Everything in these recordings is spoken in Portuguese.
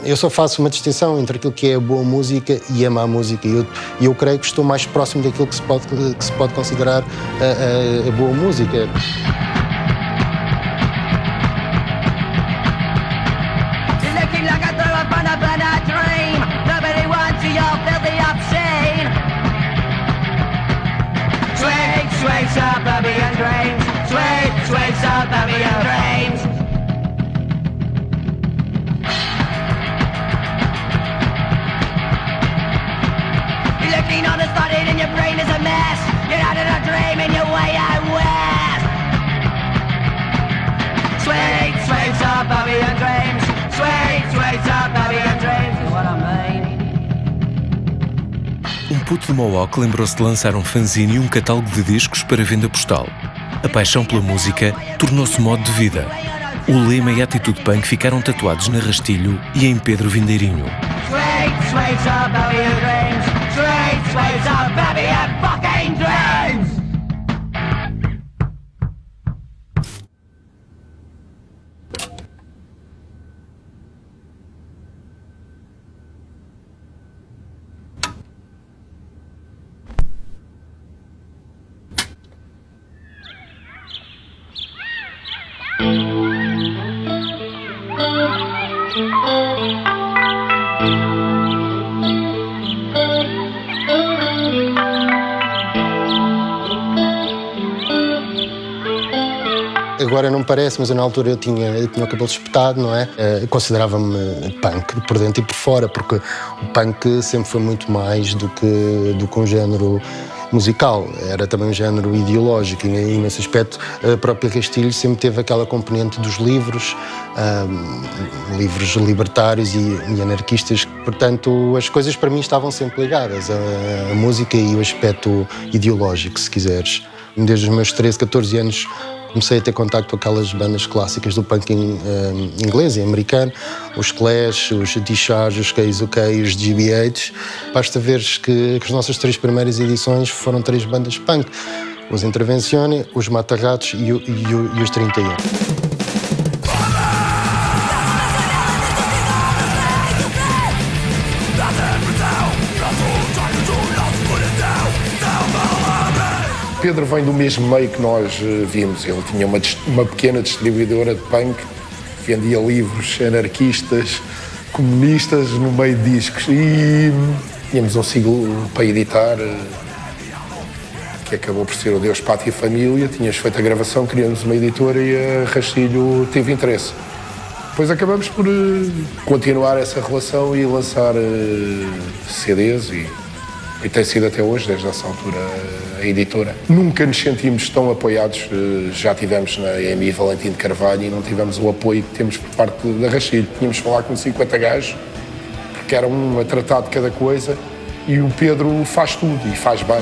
Eu só faço uma distinção entre aquilo que é a boa música e a má música. E eu creio que estou mais próximo daquilo que se pode considerar a boa música. Um puto de Mohawk lembrou-se de lançar um fanzine e um catálogo de discos para venda postal. A paixão pela música tornou-se modo de vida. O lema e a atitude punk ficaram tatuados na Rastilho e em Pedro Vindeirinho. Agora não parece, mas eu, na altura eu tinha o cabelo espetado, não é? Considerava-me punk por dentro e por fora, porque o punk sempre foi muito mais do que um género musical. Era também um género ideológico e nesse aspecto a própria Rastilho sempre teve aquela componente dos livros, livros libertários e anarquistas. Portanto, as coisas para mim estavam sempre ligadas, a música e o aspecto ideológico, se quiseres. Desde os meus 13, 14 anos comecei a ter contacto com aquelas bandas clássicas do punk inglês e americano, os Clash, os Discharge, os KZK e os GBH. Basta veres que as nossas 3 primeiras edições foram 3 bandas punk. Os Intervencione, os Mata-Ratos e os 31. Pedro vem do mesmo meio que nós vimos. Ele tinha uma pequena distribuidora de punk, vendia livros anarquistas, comunistas no meio de discos. E tínhamos um siglo para editar, que acabou por ser o Deus, Pátria e Família. Tínhamos feito a gravação, criamos uma editora e a Rastilho teve interesse. Depois acabamos por continuar essa relação e lançar CDs e tem sido até hoje, desde essa altura, a editora. Nunca nos sentimos tão apoiados, já tivemos na EMI Valentim de Carvalho e não tivemos o apoio que temos por parte da Rastilho. Tínhamos de falar com 50 gajos, porque era um a tratar de cada coisa, e o Pedro faz tudo e faz bem.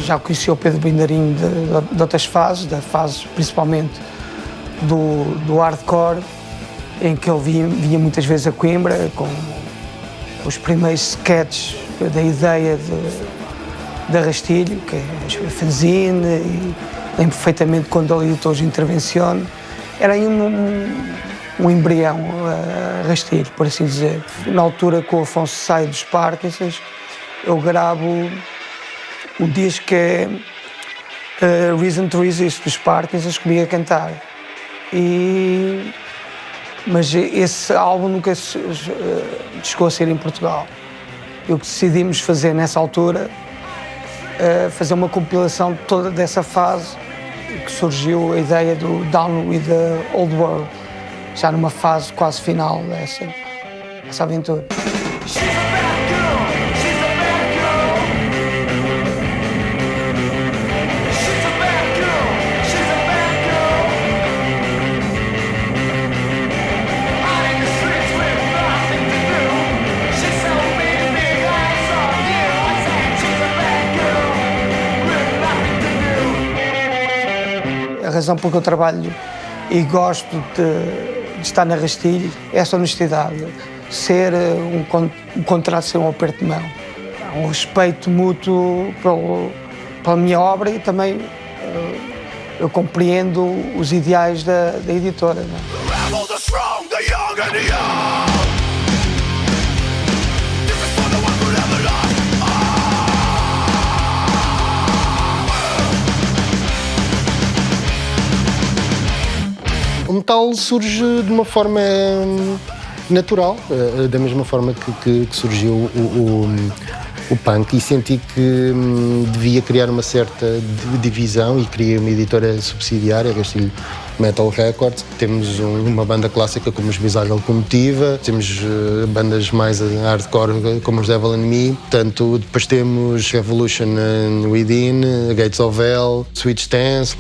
Já conheci o Pedro Vindeirinho de outras fases, da fase principalmente do hardcore, em que ele vinha muitas vezes a Coimbra com os primeiros sketches da ideia da Rastilho, que é a fanzine, e lembro perfeitamente quando ele editou os Intervencione. Era aí um embrião a Rastilho, por assim dizer. Na altura, com o Afonso sai dos Parkinsons, eu gravo um disco que é Reason to Resist, dos Parkinsons, comigo a cantar. Mas esse álbum nunca chegou a ser em Portugal. E o que decidimos fazer nessa altura, fazer uma compilação de toda dessa fase, que surgiu a ideia do Down with the Old World, já numa fase quase final dessa aventura. A razão por que eu trabalho e gosto de estar na Rastilho, essa honestidade, ser um contrato, ser um aperto de mão, um respeito mútuo pela minha obra e também eu compreendo os ideais da editora. Não é? O metal surge de uma forma natural, da mesma forma que surgiu o punk, e senti que devia criar uma certa divisão e criei uma editora subsidiária, Rastilho Metal Records. Temos uma banda clássica como os Bizarre Locomotiva, temos bandas mais hardcore como os Devil and Me, portanto depois temos Revolution Within, Gates of Hell, Switch Stance.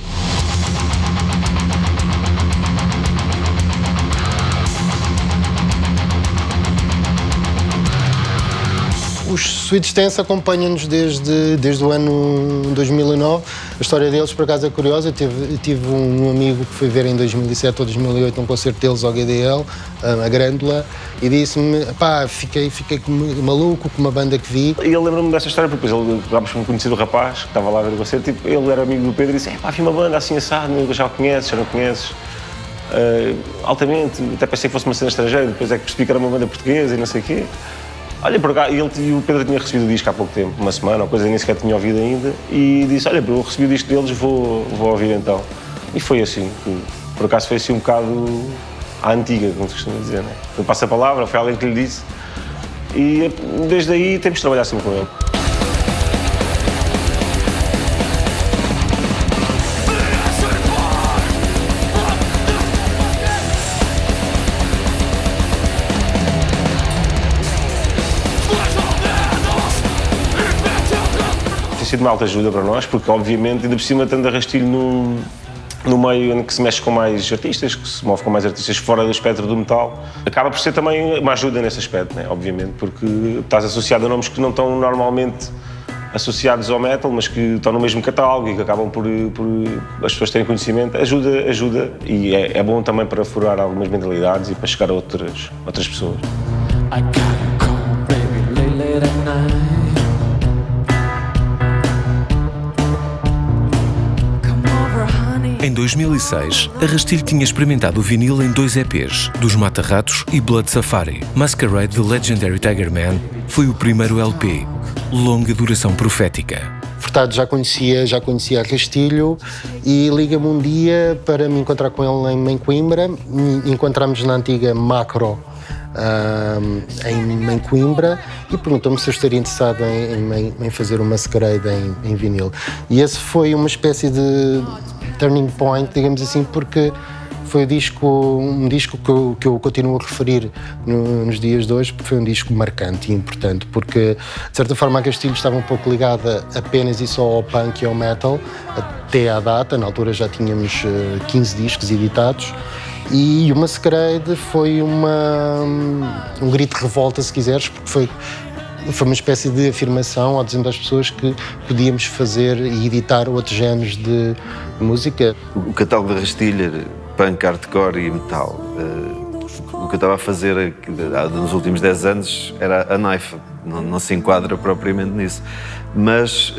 Os Switch Stance acompanham-nos desde o ano 2009. A história deles, por acaso, é curiosa. Eu tive um amigo que foi ver em 2007 ou 2008 um concerto deles ao GDL, a Grândola, e disse-me, pá, fiquei maluco com uma banda que vi. E ele lembra-me dessa história porque depois ele acabámos por conhecer o rapaz que estava lá a ver o concerto. Tipo, ele era amigo do Pedro e disse, pá, vi uma banda assim assado, já o conheces, já não conheces. Altamente, até pensei que fosse uma cena estrangeira, depois é que percebi que era uma banda portuguesa e não sei o quê. Olha, por cá, ele e o Pedro tinha recebido o disco há pouco tempo, uma semana, ou coisa, nem sequer tinha ouvido ainda, e disse, olha, eu recebi o disco deles, vou ouvir então. E foi assim, por acaso foi assim um bocado à antiga, como se costuma dizer, né? Eu passo a palavra, foi alguém que lhe disse, e desde aí temos de trabalhar sempre com ele. Tem sido uma alta ajuda para nós, porque obviamente, ainda por cima, estando a Rastilho no meio em que se mexe com mais artistas, que se move com mais artistas fora do espectro do metal, acaba por ser também uma ajuda nesse aspecto, né? Obviamente, porque estás associado a nomes que não estão normalmente associados ao metal, mas que estão no mesmo catálogo e que acabam por as pessoas terem conhecimento. Ajuda e é bom também para furar algumas mentalidades e para chegar a outras pessoas. Em 2006, a Rastilho tinha experimentado o vinil em 2 EPs, dos Mata-Ratos e Blood Safari. Masquerade The Legendary Tiger Man foi o primeiro LP, longa duração profética. Portanto, já conhecia a Rastilho e liga-me um dia para me encontrar com ele em Coimbra. Encontramos na antiga Macro, em Coimbra, e perguntou-me se eu estaria interessado em fazer uma Masquerade em vinil. E esse foi uma espécie de turning point, digamos assim, porque foi um disco que eu continuo a referir nos dias de hoje, porque foi um disco marcante e importante, porque de certa forma a Rastilho estava um pouco ligada apenas e só ao punk e ao metal, até à data. Na altura já tínhamos 15 discos editados, e o Masquerade foi um grito de revolta, se quiseres, porque foi uma espécie de afirmação ao dizer às pessoas que podíamos fazer e editar outros géneros de música. O catálogo da Rastilho, punk, hardcore e metal. O que eu estava a fazer nos últimos 10 anos era a Knife, não se enquadra propriamente nisso. Mas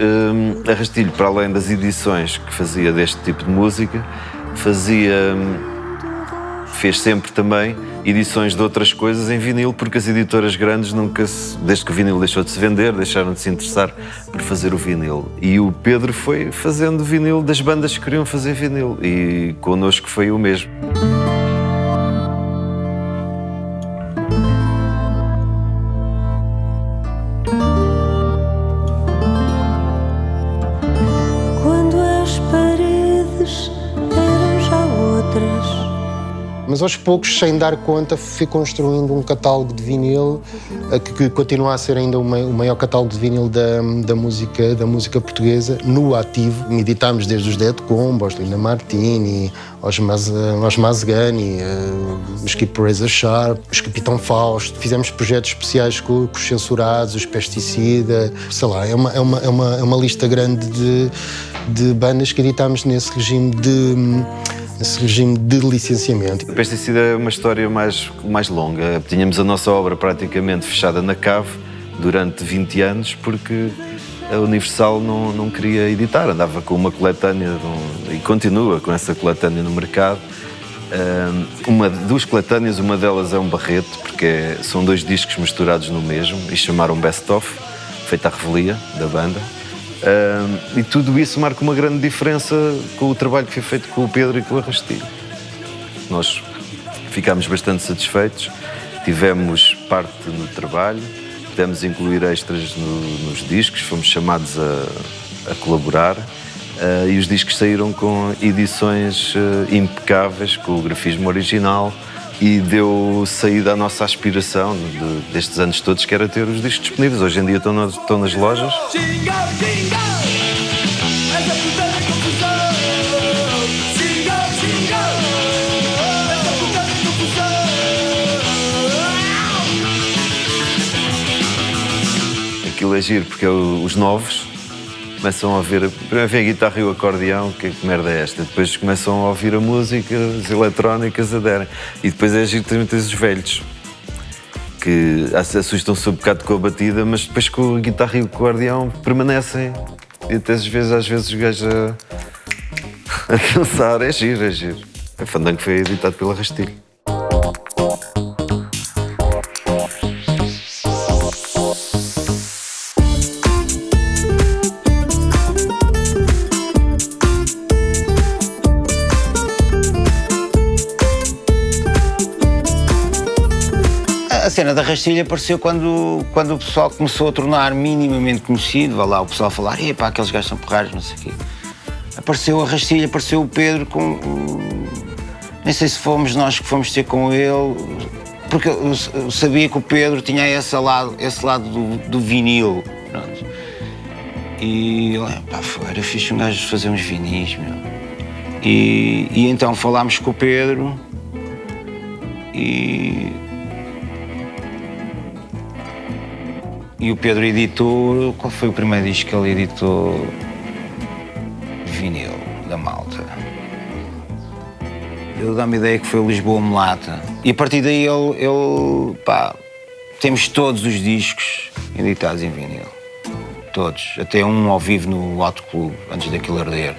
a Rastilho, para além das edições que fazia deste tipo de música, fez sempre também edições de outras coisas em vinil, porque as editoras grandes desde que o vinil deixou de se vender, deixaram de se interessar por fazer o vinil. E o Pedro foi fazendo vinil das bandas que queriam fazer vinil, e connosco foi o mesmo. Quando as paredes eram já outras. Mas aos poucos, sem dar conta, fui construindo um catálogo de vinil que continua a ser ainda o maior catálogo de vinil da música portuguesa, no ativo. Editámos desde os Dead Combo, aos Linda Martini, aos Mazgani, os Keep Razor Sharp, os Capitão Fausto. Fizemos projetos especiais com os Censurados, os Pesticida, sei lá, é uma lista grande de bandas que editámos nesse regime esse regime de licenciamento. Esta tem sido uma história mais longa. Tínhamos a nossa obra praticamente fechada na cave durante 20 anos porque a Universal não queria editar, andava com uma coletânea e continua com essa coletânea no mercado. Duas coletâneas, uma delas é um Barreto, porque são 2 discos misturados no mesmo e chamaram Best Of, feita à revelia da banda. E tudo isso marca uma grande diferença com o trabalho que foi feito com o Pedro e com o Arrastilho. Nós ficámos bastante satisfeitos, tivemos parte no trabalho, pudemos incluir extras nos discos, fomos chamados a colaborar. E os discos saíram com edições impecáveis, com o grafismo original, e deu saída à nossa aspiração destes anos todos, que era ter os discos disponíveis. Hoje em dia estão nas lojas. Aquilo é giro, porque os novos começam a ver a guitarra e o acordeão, que merda é esta? Depois começam a ouvir a música, as eletrónicas aderem. E depois é giro também ter os velhos, que assustam-se um bocado com a batida, mas depois com a guitarra e o acordeão permanecem. E até às vezes os gajos a dançar. É giro, é giro. A Fandango foi editado pela Arrastilho. A cena da Rastilho apareceu quando o pessoal começou a tornar minimamente conhecido, vai lá o pessoal a falar, epá, aqueles gajos são porreiros, não sei o quê. Apareceu a Rastilho, apareceu o Pedro com... Nem sei se fomos nós que fomos ter com ele, porque eu sabia que o Pedro tinha esse lado do vinil. Pronto. E eu, pá, era fixe um gajo fazer uns vinis, meu. E então falámos com o Pedro e o Pedro editou. Qual foi o primeiro disco que ele editou? Vinil, da Malta. Ele dá-me a ideia que foi o Lisboa Mulata. E a partir daí ele pá, temos todos os discos editados em vinil. Todos. Até um ao vivo no Hot Club, antes daquilo arder.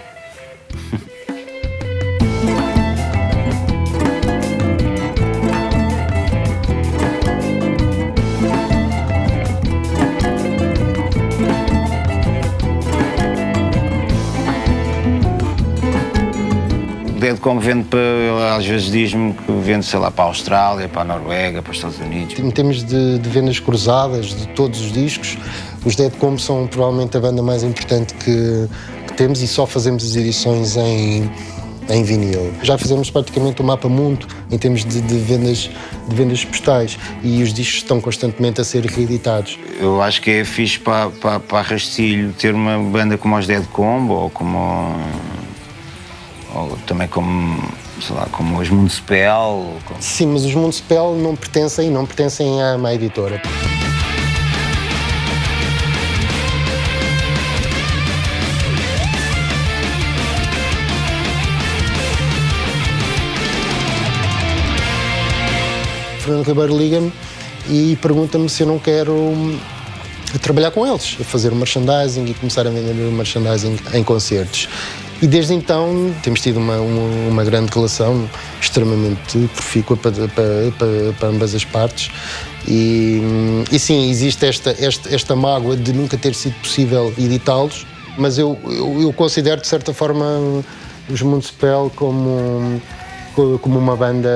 Como vende para, às vezes diz-me que vende, sei lá, para a Austrália, para a Noruega, para os Estados Unidos. Em termos de vendas cruzadas de todos os discos, os Dead Combo são provavelmente a banda mais importante que temos e só fazemos as edições em vinil. Já fizemos praticamente o mapa mundo em termos de vendas postais e os discos estão constantemente a ser reeditados. Eu acho que é fixe para a Rastilho ter uma banda como os Dead Combo ou também como, sei lá, como os Municipal. Sim, mas os Municipal não pertencem à má editora. Fernando Ribeiro liga-me e pergunta-me se eu não quero trabalhar com eles, a fazer merchandising e começar a vender merchandising em concertos. E desde então temos tido uma grande relação extremamente profícua para ambas as partes e sim, existe esta mágoa de nunca ter sido possível editá-los, mas eu considero de certa forma os Municipal como uma banda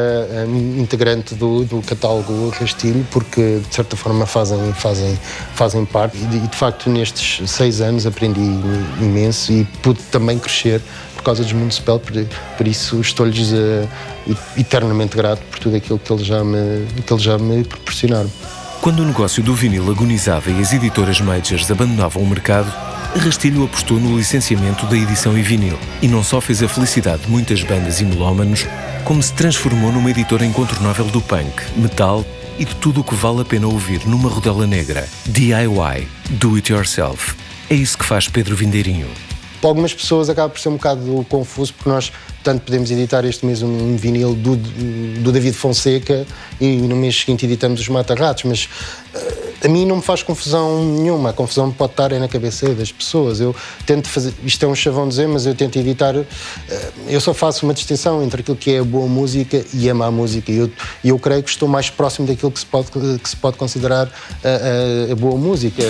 integrante do catálogo Rastilho, porque de certa forma fazem parte e de facto nestes 6 anos aprendi imenso e pude também crescer por causa dos Municipal, por isso estou-lhes eternamente grato por tudo aquilo que eles já me proporcionaram. Quando o negócio do vinil agonizava e as editoras majors abandonavam o mercado, Rastilho apostou no licenciamento da edição em vinil e não só fez a felicidade de muitas bandas e melómanos, como se transformou numa editora incontornável do punk, metal e de tudo o que vale a pena ouvir numa rodela negra. DIY, Do It Yourself. É isso que faz Pedro Vindeirinho. para algumas pessoas acaba por ser um bocado confuso, porque nós tanto podemos editar este mês um vinil do David Fonseca e no mês seguinte editamos os Mata-Ratos, mas a mim não me faz confusão nenhuma. A confusão pode estar na cabeça das pessoas. Eu tento fazer, isto é um chavão dizer, mas eu tento editar, eu só faço uma distinção entre aquilo que é a boa música e a má música, e eu creio que estou mais próximo daquilo que se pode considerar a boa música.